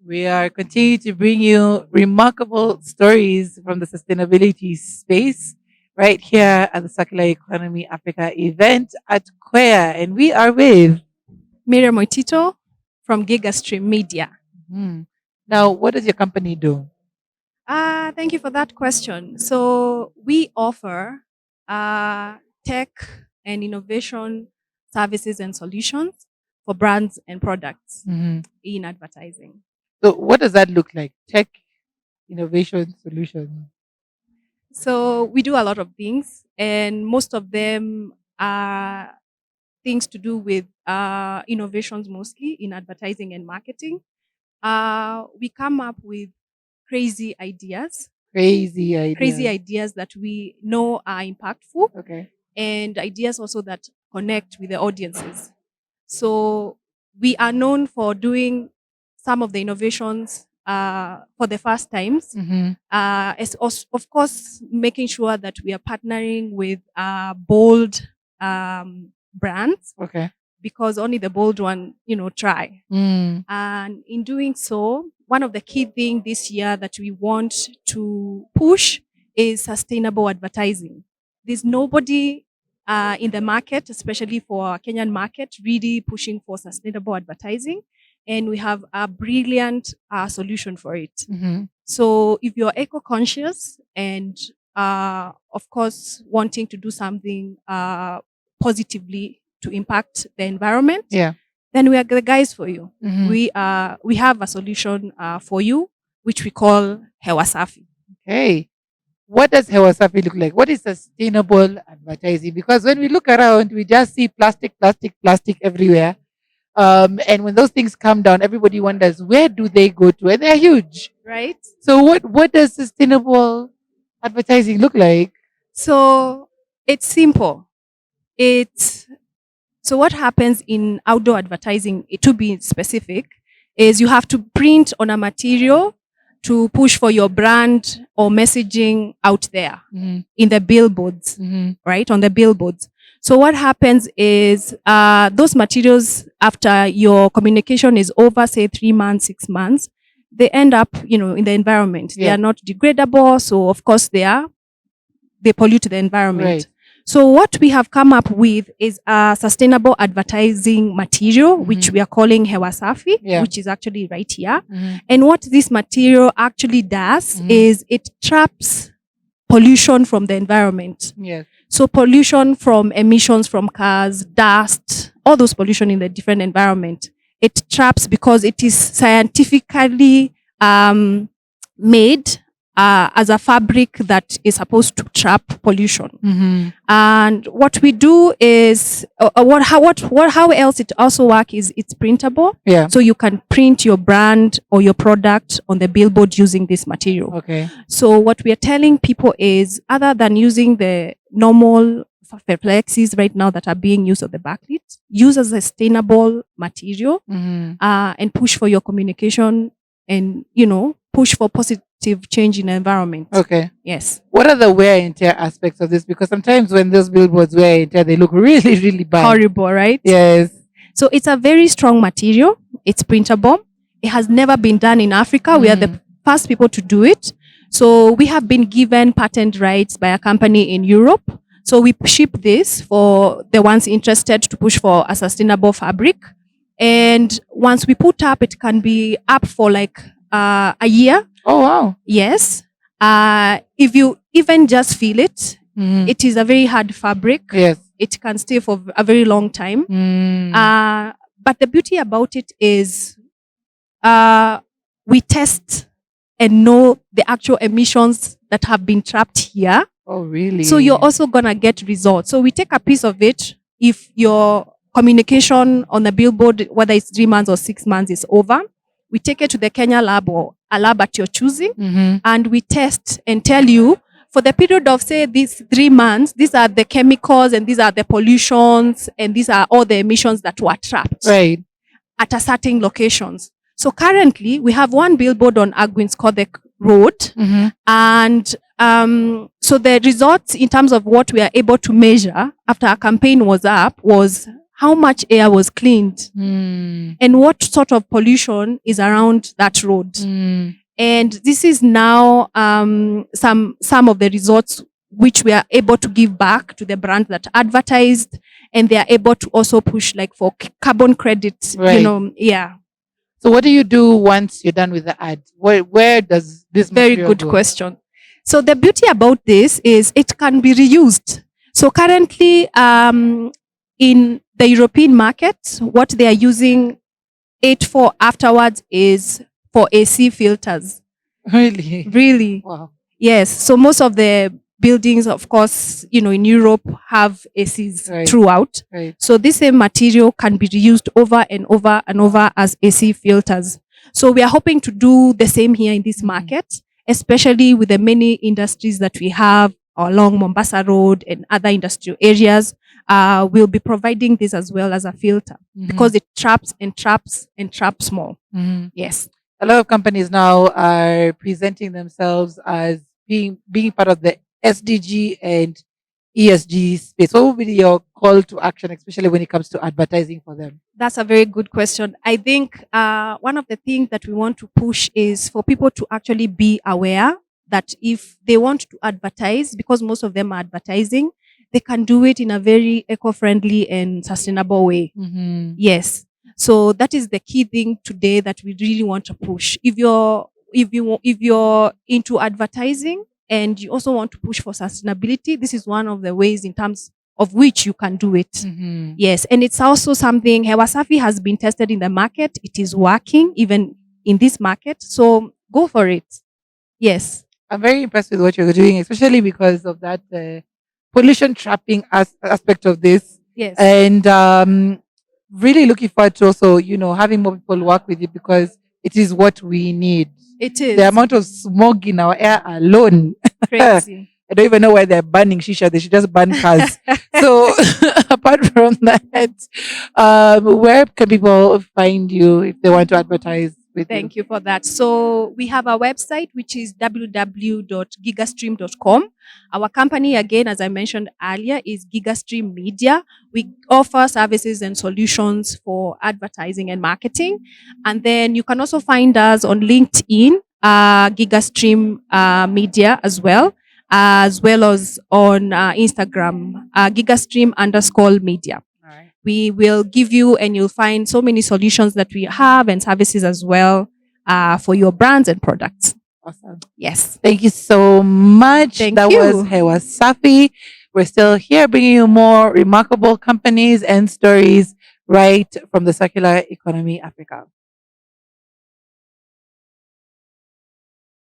We are continuing to bring you remarkable stories from the sustainability space right here at the Circular Economy Africa event at Queer. And we are with. Miriam Waititu from Gigastream Media. Hmm. Now, what does your company do? Thank you for that question. So we offer tech and innovation services and solutions for brands and products Mhm. in advertising. So, what does that look like? Tech innovation solution. So we do a lot of things, and most of them are things to do with innovations, mostly in advertising and marketing. We come up with crazy ideas Crazy crazy ideas. ideas that we know are impactful Okay. and ideas also that connect with the audiences. So we are known for doing some of the innovations for the first times. Mm-hmm. Of course, making sure that we are partnering with bold brands Okay. because only the bold one, try. Mm. And in doing so, one of the key things this year that we want to push is sustainable advertising. There's nobody in the market, especially for our Kenyan market, really pushing for sustainable advertising. And we have a brilliant solution for it. Mm-hmm. So if you're eco conscious and, of course, wanting to do something positively to impact the environment, Yeah. then we are the guys for you. Mm-hmm. We have a solution for you, which we call Hewasafi. Okay. What does Hewasafi look like? What is sustainable advertising? Because when we look around, we just see plastic, plastic, plastic everywhere. And when those things come down, everybody wonders where do they go to, and they're huge. Right? So what does sustainable advertising look like? So it's simple. It's so what happens in outdoor advertising, to be specific, is you have to print on a material to push for your brand or messaging out there Mm-hmm. in the billboards, Mm-hmm. right? On the billboards. So what happens is those materials, after your communication is over, say 3 months, 6 months, they end up, in the environment. They Yeah. are not degradable, so of course they pollute the environment. Right. So what we have come up with is a sustainable advertising material, which we are calling Hewasafi, Yeah. which is actually right here. Mm-hmm. And what this material actually does Mhm. is it traps pollution from the environment. Yes. So pollution from emissions from cars, dust, all those pollution in the different environment. It traps because it is scientifically made as a fabric that is supposed to trap pollution. Mm-hmm. And what we do is, how else it also works is it's printable. Yeah. So you can print your brand or your product on the billboard using this material. Okay. So what we are telling people is, other than using the normal flexes right now that are being used on the backlit, use a sustainable material Mm-hmm. and push for your communication and, push for positive change in the environment. Okay. Yes. What are the wear and tear aspects of this? Because sometimes when those billboards wear and tear, they look really, really bad. Horrible, right? Yes. So it's a very strong material. It's printable. It has never been done in Africa. We are the first people to do it. So we have been given patent rights by a company in Europe. So we ship this for the ones interested to push for a sustainable fabric. And once we put up, it can be up for like a year. Oh, wow. Yes. If you even just feel it, Mm-hmm. it is a very hard fabric. Yes. It can stay for a very long time. But the beauty about it is we test and know the actual emissions that have been trapped here. Oh, really? So you're also going to get results. So we take a piece of it. If your communication on the billboard, whether it's 3 months or 6 months, is over, we take it to the Kenya lab or a lab at your choosing, and we test and tell you, for the period of, say, these 3 months, these are the chemicals and these are the pollutions and these are all the emissions that were trapped Right. at a certain locations. So currently, we have one billboard on Agwins Kodek Road. Mm-hmm. And so the results in terms of what we are able to measure after our campaign was up was how much air was cleaned Mm. and what sort of pollution is around that road. Mm. And this is now some of the results which we are able to give back to the brand that advertised, and they are able to also push like for carbon credits. Right. Yeah. So what do you do once you're done with the ad? Where does this Very material good go? question. So the beauty about this is it can be reused. So currently, in the European market, what they are using it for afterwards is for AC filters. Really? Really? Wow. Yes. So most of the buildings, of course, in Europe have ACs Right. throughout. Right. So this same material can be reused over and over and over as AC filters. So we are hoping to do the same here in this market, especially with the many industries that we have along Mombasa Road and other industrial areas. We'll be providing this as well as a filter because it traps and traps and traps more. Yes. A lot of companies now are presenting themselves as being part of the SDG and ESG space. What would be your call to action, especially when it comes to advertising for them? That's a very good question. I think one of the things that we want to push is for people to actually be aware that if they want to advertise, because most of them are advertising, they can do it in a very eco-friendly and sustainable way. Yes. So that is the key thing today that we really want to push. If you're into advertising and you also want to push for sustainability, this is one of the ways in terms of which you can do it. Yes, and it's also something Hewasafi has been tested in the market. It is working even in this market. So go for it. Yes. I'm very impressed with what you're doing, especially because of that pollution trapping aspect of this. Yes. And really looking forward to also, having more people work with it because it is what we need. It is. The amount of smog in our air alone. Crazy. I don't even know why they're banning shisha. They should just ban cars. So apart from that, where can people find you if they want to advertise with Thank you for that. So we have our website, which is www.gigastream.com. Our company, again, as I mentioned earlier, is Gigastream Media. We offer services and solutions for advertising and marketing. And then you can also find us on LinkedIn, Gigastream Media as well as on Instagram, Gigastream_media. We will give you and you'll find so many solutions that we have and services as well for your brands and products. Awesome. Yes. Thank you so much. That was Hewasafi. We're still here bringing you more remarkable companies and stories right from the Circular Economy Africa.